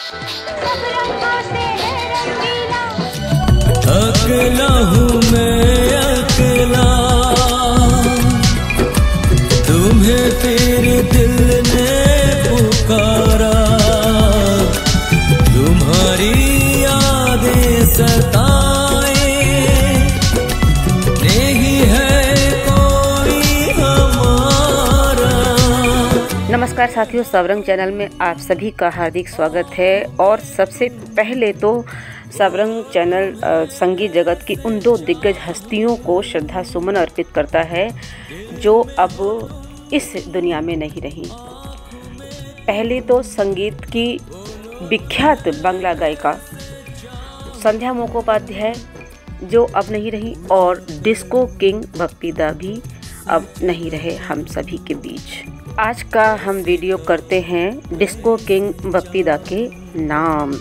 अकेला हूँ मैं अकेला, तुम्हें तेरे दिल ने पुकारा, तुम्हारी यादें सताए, नहीं है कोई हमारा। नमस्कार साथियों, सबरंग चैनल में आप सभी का हार्दिक स्वागत है। और सबसे पहले तो सबरंग चैनल संगीत जगत की उन दो दिग्गज हस्तियों को श्रद्धा सुमन अर्पित करता है जो अब इस दुनिया में नहीं रही। पहले तो संगीत की विख्यात बांग्ला गायिका संध्या मुखोपाध्याय जो अब नहीं रही, और डिस्को किंग बप्पी दा भी अब नहीं रहे हम सभी के बीच। आज का हम वीडियो करते हैं डिस्को किंग बप्पी दा के नाम।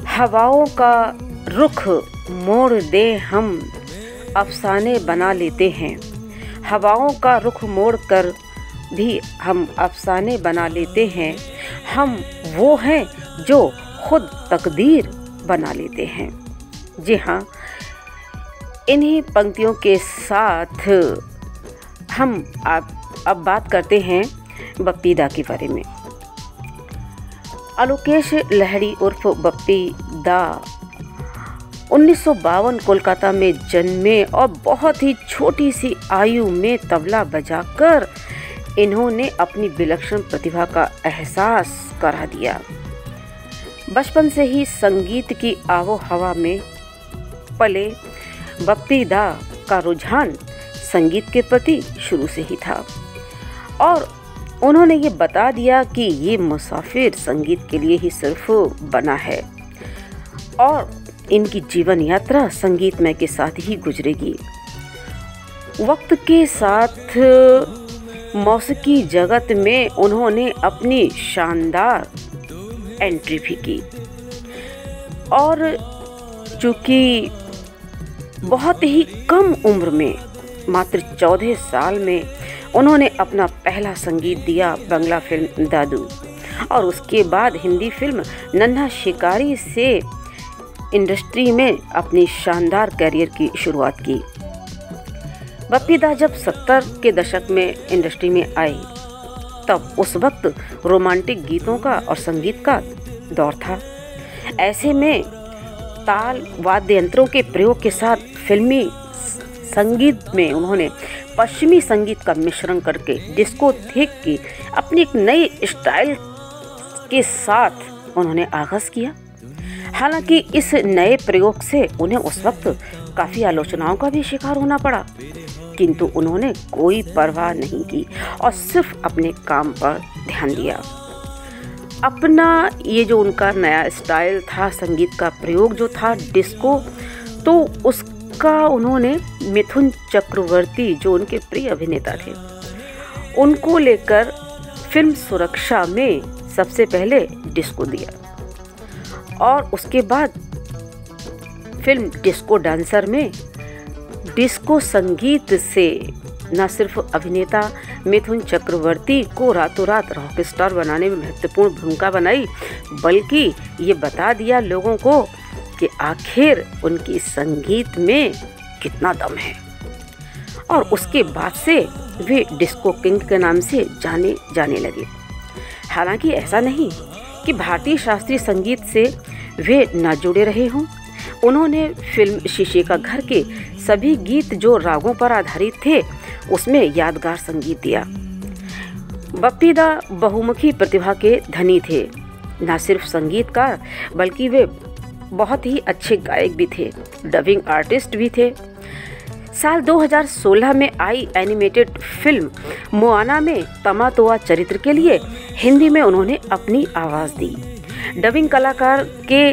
हवाओं का रुख मोड़ दे हम अफसाने बना लेते हैं, हवाओं का रुख मोड़ कर भी हम अफसाने बना लेते हैं, हम वो हैं जो खुद तकदीर बना लेते हैं। जी हाँ, इन्हीं पंक्तियों के साथ हम अब बात करते हैं बप्पी दा के बारे में। आलोकेश लहरी उर्फ बप्पी दा 1952 कोलकाता में जन्मे और बहुत ही छोटी सी आयु में तबला बजाकर इन्होंने अपनी विलक्षण प्रतिभा का एहसास करा दिया। बचपन से ही संगीत की आवो हवा में पले बप्पी दा का रुझान संगीत के प्रति शुरू से ही था और उन्होंने ये बता दिया कि ये मुसाफिर संगीत के लिए ही सिर्फ बना है और इनकी जीवन यात्रा संगीतमय के साथ ही गुजरेगी। वक्त के साथ मौसीकी जगत में उन्होंने अपनी शानदार एंट्री भी की और चूँकि बहुत ही कम उम्र में मात्र 14 साल में उन्होंने अपना पहला संगीत दिया बांग्ला फिल्म दादू, और उसके बाद हिंदी फिल्म नन्हा शिकारी से इंडस्ट्री में अपनी शानदार करियर की शुरुआत की। बप्पी दा जब 70 के दशक में इंडस्ट्री में आई तब उस वक्त रोमांटिक गीतों का और संगीत का दौर था। ऐसे में ताल वाद्य यंत्रों के प्रयोग के साथ फिल्मी संगीत में उन्होंने पश्चिमी संगीत का मिश्रण करके डिस्को थिक की अपनी एक नई स्टाइल के साथ उन्होंने आगाज किया। हालांकि इस नए प्रयोग से उन्हें उस वक्त काफ़ी आलोचनाओं का भी शिकार होना पड़ा, किंतु उन्होंने कोई परवाह नहीं की और सिर्फ अपने काम पर ध्यान दिया। अपना ये जो उनका नया स्टाइल था, संगीत का प्रयोग जो था डिस्को, तो उसका उन्होंने मिथुन चक्रवर्ती जो उनके प्रिय अभिनेता थे उनको लेकर फिल्म सुरक्षा में सबसे पहले डिस्को दिया और उसके बाद फिल्म डिस्को डांसर में डिस्को संगीत से न सिर्फ अभिनेता मिथुन चक्रवर्ती को रातों रात रॉक स्टार बनाने में महत्वपूर्ण भूमिका बनाई, बल्कि ये बता दिया लोगों को कि आखिर उनकी संगीत में कितना दम है। और उसके बाद से वे डिस्को किंग के नाम से जाने लगे। हालांकि ऐसा नहीं कि भारतीय शास्त्रीय संगीत से वे न जुड़े रहे हों। उन्होंने फिल्म शीशे का घर के सभी गीत जो रागों पर आधारित थे उसमें यादगार संगीत दिया। बप्पी दा बहुमुखी प्रतिभा के धनी थे, न सिर्फ संगीतकार बल्कि वे बहुत ही अच्छे गायक भी थे, डबिंग आर्टिस्ट भी थे। साल 2016 में आई एनिमेटेड फिल्म मोआना में तमातोआ चरित्र के लिए हिंदी में उन्होंने अपनी आवाज़ दी डबिंग कलाकार के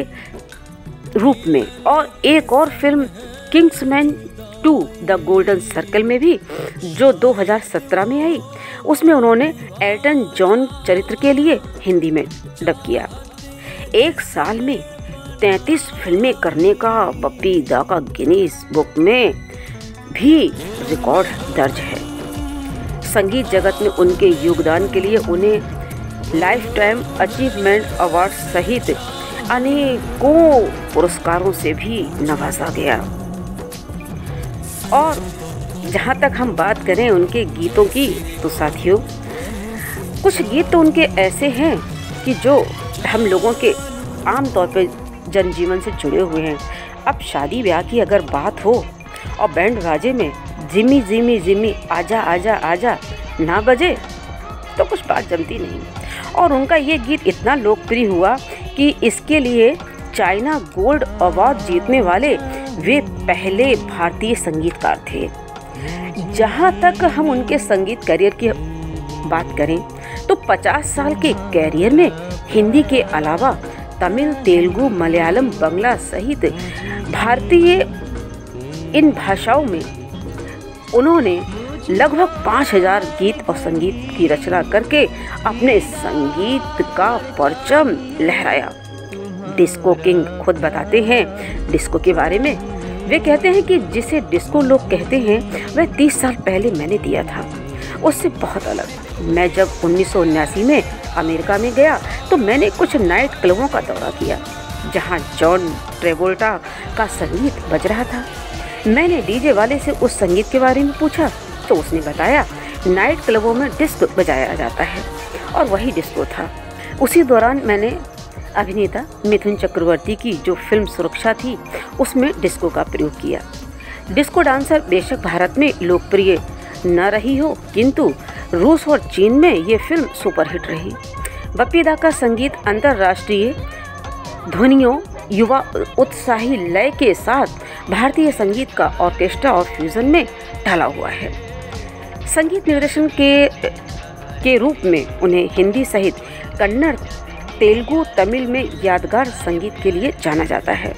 रूप में, और एक और film Kingsman 2 the golden circle में भी जो 2017 में आई, उसमें उन्होंने एल्टन जॉन चरित्र के लिए हिंदी में डब किया। एक साल में 33 फिल्में करने का बप्पी दा का गिनीज बुक में भी रिकॉर्ड दर्ज है। संगीत जगत में उनके योगदान के लिए उन्हें लाइफ टाइम अचीवमेंट अवार्ड सहित अनेकों पुरस्कारों से भी नवाजा गया। और जहाँ तक हम बात करें उनके गीतों की, तो साथियों कुछ गीत तो उनके ऐसे हैं कि जो हम लोगों के आम तौर पे जनजीवन से जुड़े हुए हैं। अब शादी ब्याह की अगर बात हो और बैंड बाजे में जिमी जिमी जिमी आजा आजा आजा ना बजे तो कुछ बात जमती नहीं। और उनका ये गीत इतना लोकप्रिय हुआ कि इसके लिए चाइना गोल्ड अवार्ड जीतने वाले वे पहले भारतीय संगीतकार थे। जहाँ तक हम उनके संगीत करियर की बात करें तो 50 साल के कैरियर में हिंदी के अलावा तमिल, तेलुगु, मलयालम, बंगला सहित भारतीय इन भाषाओं में उन्होंने लगभग 5000 गीत और संगीत की रचना करके अपने संगीत का परचम लहराया। डिस्को किंग खुद बताते हैं डिस्को के बारे में। वे कहते हैं कि जिसे डिस्को लोग कहते हैं वह 30 साल पहले मैंने दिया था, उससे बहुत अलग। मैं जब 1979 में अमेरिका में गया तो मैंने कुछ नाइट क्लबों का दौरा किया जहां जॉन ट्रेवोल्टा का संगीत बज रहा था। मैंने डीजे वाले से उस संगीत के बारे में पूछा तो उसने बताया नाइट क्लबों में डिस्को बजाया जाता है और वही डिस्को था। उसी दौरान मैंने अभिनेता मिथुन चक्रवर्ती की जो फिल्म सुरक्षा थी उसमें डिस्को का प्रयोग किया। डिस्को डांसर बेशक भारत में लोकप्रिय न रही हो, किंतु रूस और चीन में ये फिल्म सुपरहिट रही। बप्पी दा का संगीत अंतर्राष्ट्रीय ध्वनियों, युवा उत्साही लय के साथ भारतीय संगीत का ऑर्केस्ट्रा और फ्यूजन में ढला हुआ है। संगीत निर्देशन के रूप में उन्हें हिंदी सहित कन्नड़, तेलुगु, तमिल में यादगार संगीत के लिए जाना जाता है।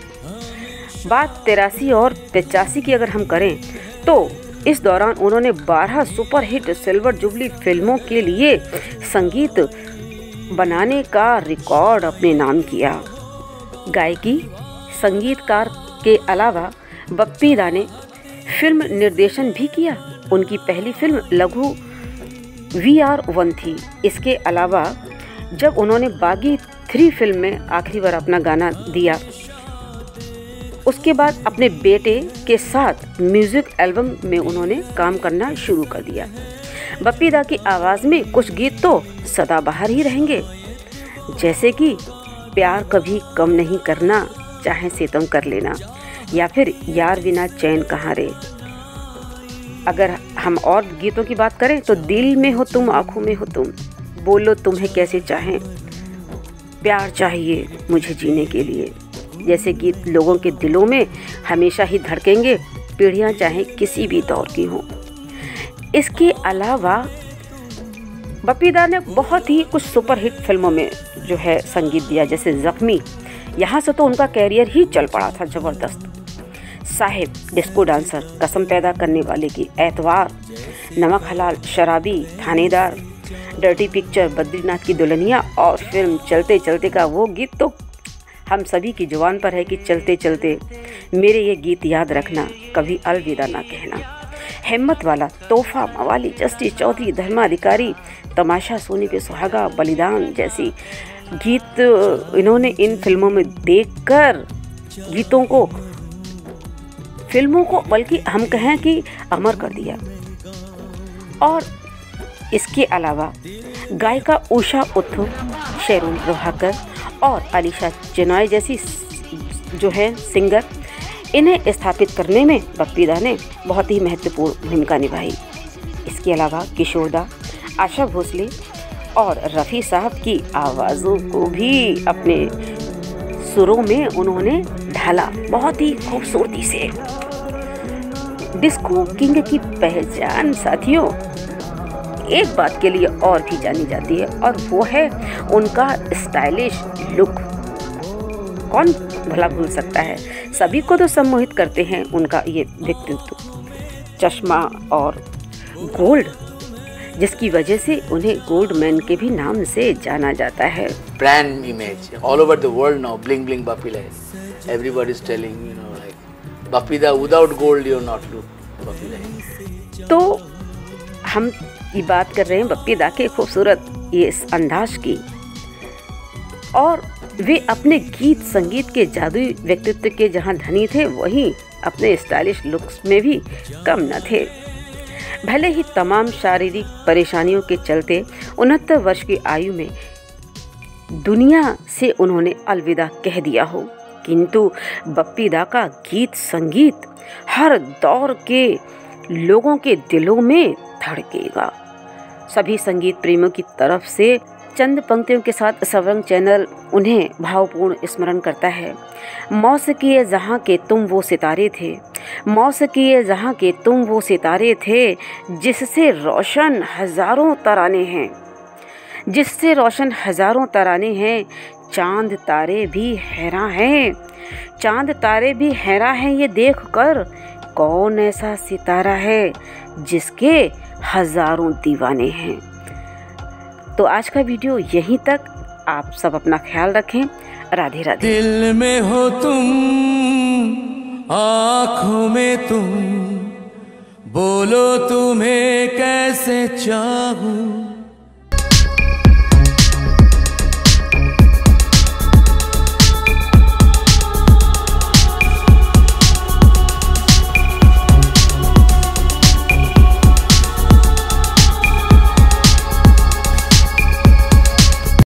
बात 83 और 85 की अगर हम करें तो इस दौरान उन्होंने 12 सुपरहिट सिल्वर जुबली फिल्मों के लिए संगीत बनाने का रिकॉर्ड अपने नाम किया। गायकी, संगीतकार के अलावा बप्पी दा ने फिल्म निर्देशन भी किया। उनकी पहली फिल्म लघु VR1 थी। इसके अलावा जब उन्होंने बागी 3 फिल्म में आखिरी बार अपना गाना दिया, उसके बाद अपने बेटे के साथ म्यूजिक एल्बम में उन्होंने काम करना शुरू कर दिया। बप्पी दा की आवाज़ में कुछ गीत तो सदाबहार ही रहेंगे, जैसे कि प्यार कभी कम नहीं करना, चाहे सितम कर लेना, या फिर यार बिना चैन कहाँ रे। अगर हम और गीतों की बात करें तो दिल में हो तुम, आँखों में हो तुम, बोलो तुम्हें कैसे चाहें, प्यार चाहिए मुझे जीने के लिए जैसे गीत लोगों के दिलों में हमेशा ही धड़केंगे, पीढ़ियां चाहे किसी भी दौर की हों। इसके अलावा बप्पी दा ने बहुत ही कुछ सुपरहिट फिल्मों में जो है संगीत दिया, जैसे जख्मी। यहाँ से तो उनका कैरियर ही चल पड़ा था ज़बरदस्त। साहिब, डिस्को डांसर, कसम पैदा करने वाले की, एतवार, नमक हलाल, शराबी, थानेदार, डर्टी पिक्चर, बद्रीनाथ की दुल्हनिया और फिल्म चलते चलते का वो गीत तो हम सभी की जुबान पर है कि चलते चलते मेरे ये गीत याद रखना, कभी अलविदा ना कहना। हिम्मत वाला, तोहफा, मवाली, जस्टिस चौधरी, धर्माधिकारी, तमाशा, सोने पे सुहागा, बलिदान जैसी गीत इन्होंने इन फिल्मों में देखकर गीतों को, फिल्मों को बल्कि हम कहें कि अमर कर दिया। और इसके अलावा गायिका उषा उत्थुप, शेरून प्रभाकर और अलीशा चिनॉय जैसी जो है सिंगर, इन्हें स्थापित करने में बप्पी दा ने बहुत ही महत्वपूर्ण भूमिका निभाई। इसके अलावा किशोरदा, आशा भोसले और रफ़ी साहब की आवाज़ों को भी अपने सुरों में उन्होंने ढाला बहुत ही खूबसूरती से। डिस्को किंग की पहचान साथियों एक बात के लिए और भी जानी जाती है, और वो है उनका स्टाइलिश लुक। कौन भला भूल सकता है, सभी को तो सम्मोहित करते हैं उनका ये व्यक्तित्व, चश्मा और गोल्ड, जिसकी वजह से उन्हें गोल्ड मैन के भी नाम से जाना जाता है। Brand image all over the world now, bling bling Bappi da, everybody is telling you know like Bappi da without gold you are not look Bappi da. तो हम ये बात कर रहे हैं बप्पी दा के खूबसूरत ये इस अंदाज की। और वे अपने गीत संगीत के जादुई व्यक्तित्व के जहां धनी थे, वहीं अपने स्टाइलिश लुक्स में भी कम न थे। भले ही तमाम शारीरिक परेशानियों के चलते 69 वर्ष की आयु में दुनिया से उन्होंने अलविदा कह दिया हो, किंतु बप्पी दा का गीत संगीत हर दौर के लोगों के दिलों में धड़केगा। सभी संगीत प्रेमियों की तरफ से चंद पंक्तियों के साथ सबरंग चैनल उन्हें भावपूर्ण स्मरण करता है। मौसीक़ी जहाँ के तुम वो सितारे थे, मौसीक़ी जहाँ के तुम वो सितारे थे, जिससे रोशन हजारों तराने हैं, जिससे रोशन हजारों तराने हैं। चांद तारे भी हैरान हैं, चांद तारे भी हैरान हैं ये देख कर, कौन ऐसा सितारा है जिसके हजारों दीवाने हैं। तो आज का वीडियो यहीं तक। आप सब अपना ख्याल रखें। राधे राधे। दिल में हो तुम, आँखों में तुम, बोलो तुम्हें कैसे चाहूं।